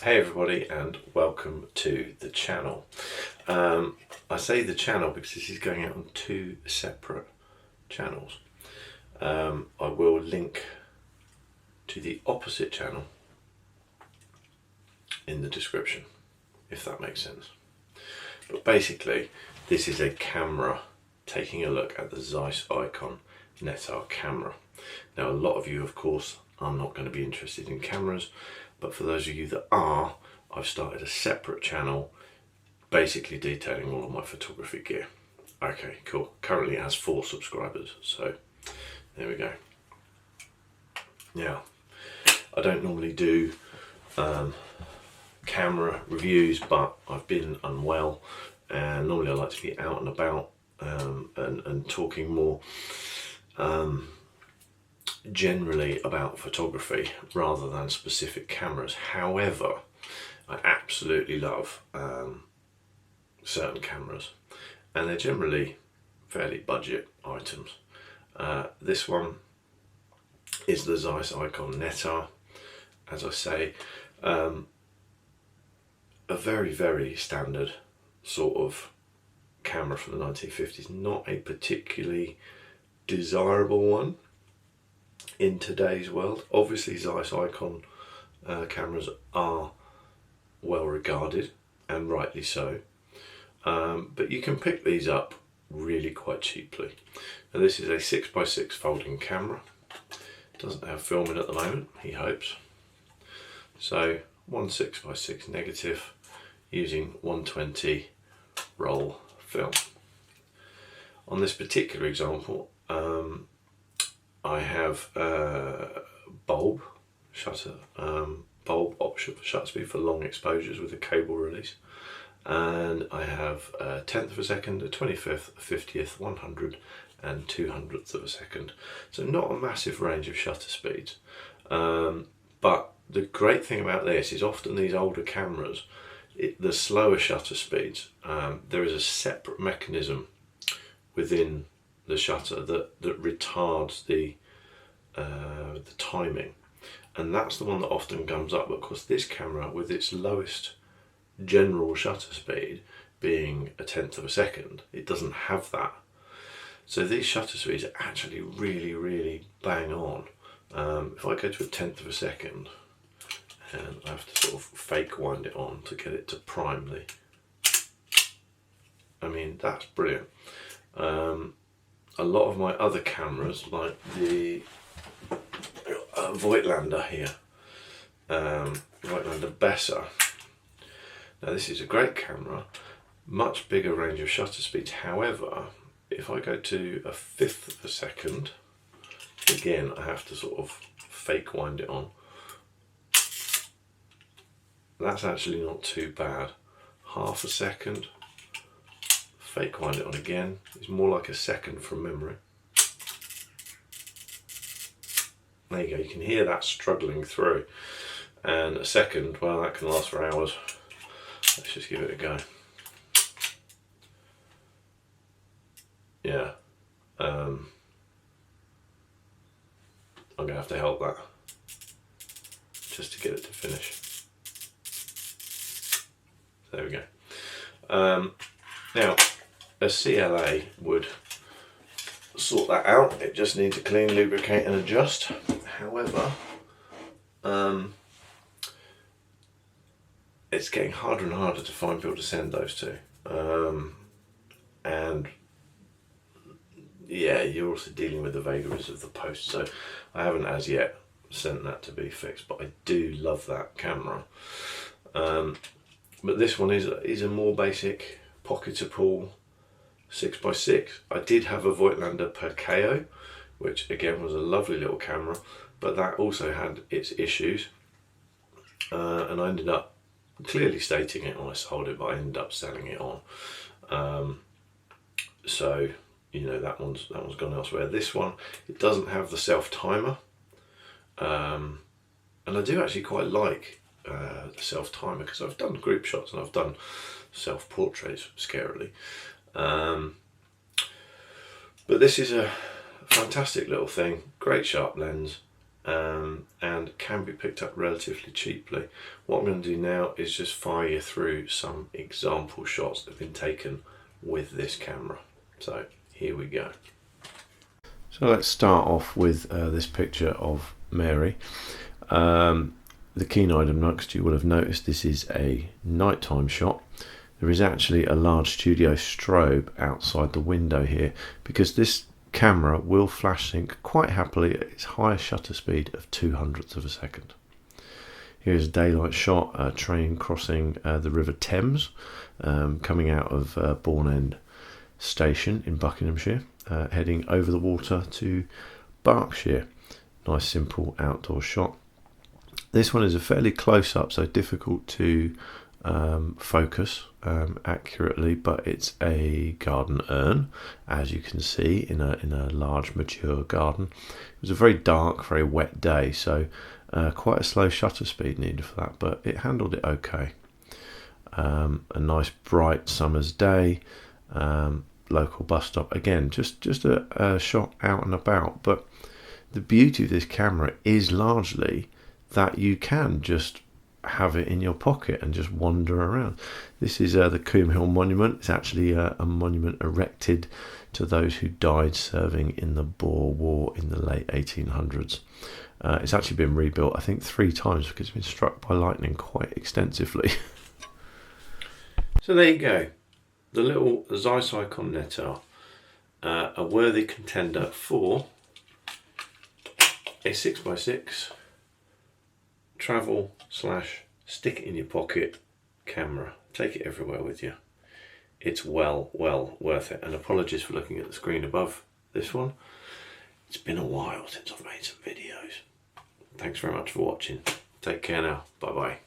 Hey everybody, and welcome to the channel. I say the channel because this is going out on two separate channels. I will link to the opposite channel in the description, if that makes sense. But basically, this is a camera taking a look at the Zeiss Ikon Nettar camera. Now, a lot of you, of course, are not going to be interested in cameras, but for those of you that are, I've started a separate channel basically detailing all of my photography gear. Okay, cool. Currently it has 4 subscribers, so there we go. Now, I don't normally do camera reviews, but I've been unwell, and normally I like to be out and about and talking more generally about photography rather than specific cameras. However, I absolutely love certain cameras, and they're generally fairly budget items. This one is the Zeiss Ikon Nettar. As I say, a very, very standard sort of camera from the 1950s, not a particularly desirable one in today's world. Obviously Zeiss Ikon cameras are well regarded, and rightly so, but you can pick these up really quite cheaply. Now, this is a 6x6 folding camera. Doesn't have filming at the moment, he hopes. So one 6x6 negative using 120 roll film. On this particular example, I have bulb shutter, bulb option for shutter speed for long exposures with a cable release, and I have a 10th of a second, a 25th, a 50th, 100 and 200th of a second. So not a massive range of shutter speeds, but the great thing about this is often these older cameras, the slower shutter speeds, there is a separate mechanism within the shutter that retards the timing, and that's the one that often comes up. But of course, this camera, with its lowest general shutter speed being a 10th of a second, it doesn't have that. So these shutter speeds are actually really, really bang on. If I go to a 10th of a second, and I have to sort of fake wind it on to get it to prime the, I mean, that's brilliant. A lot of my other cameras, like the Voigtlander here, Voigtlander Besser. Now this is a great camera, much bigger range of shutter speeds. However, if I go to a 5th of a second, again I have to sort of fake wind it on. That's actually not too bad. Half a second, fake wind it on again. It's more like a second from memory. There you go, you can hear that struggling through. And a second, well, that can last for hours. Let's just give it a go. Yeah, I'm gonna have to help that just to get it to finish. There we go. Now, a CLA would sort that out. It just needs to clean, lubricate and adjust. However, it's getting harder and harder to find people to send those to, and yeah, you're also dealing with the vagaries of the post, so I haven't as yet sent that to be fixed, but I do love that camera. But this one is a more basic pocketable 6x6. I did have a Voigtlander Perkeo, which again was a lovely little camera, but that also had its issues, and I ended up clearly stating it when I sold it, but I ended up selling it on. So you know, that one's gone elsewhere. This one, it doesn't have the self timer, and I do actually quite like the self timer because I've done group shots and I've done self portraits scarily. But this is a fantastic little thing, great sharp lens, and can be picked up relatively cheaply. What I'm going to do now is just fire you through some example shots that have been taken with this camera. So here we go. So let's start off with this picture of Mary. The keen-eyed amongst you will have noticed this is a nighttime shot. There is actually a large studio strobe outside the window here because this camera will flash sync quite happily at its highest shutter speed of 2/100ths of a second. Here's a daylight shot, a train crossing the River Thames, coming out of Bourne End Station in Buckinghamshire, heading over the water to Berkshire. Nice simple outdoor shot. This one is a fairly close-up, so difficult to focus accurately, but it's a garden urn, as you can see, in a large mature garden. It was a very dark, very wet day, so quite a slow shutter speed needed for that, but it handled it okay. A nice bright summer's day, local bus stop. Again, just a shot out and about, but the beauty of this camera is largely that you can just have it in your pocket and just wander around. This is the Coombe Hill Monument. It's actually a monument erected to those who died serving in the Boer War in the late 1800s. It's actually been rebuilt, I think, 3 times because it's been struck by lightning quite extensively. So there you go. The little Zeiss Ikon Nettar, a worthy contender for a 6x6 travel / stick it in your pocket camera. Take it everywhere with you. It's well worth it. And apologies for looking at the screen above this one. It's been a while since I've made some videos. Thanks very much for watching. Take care now. Bye bye.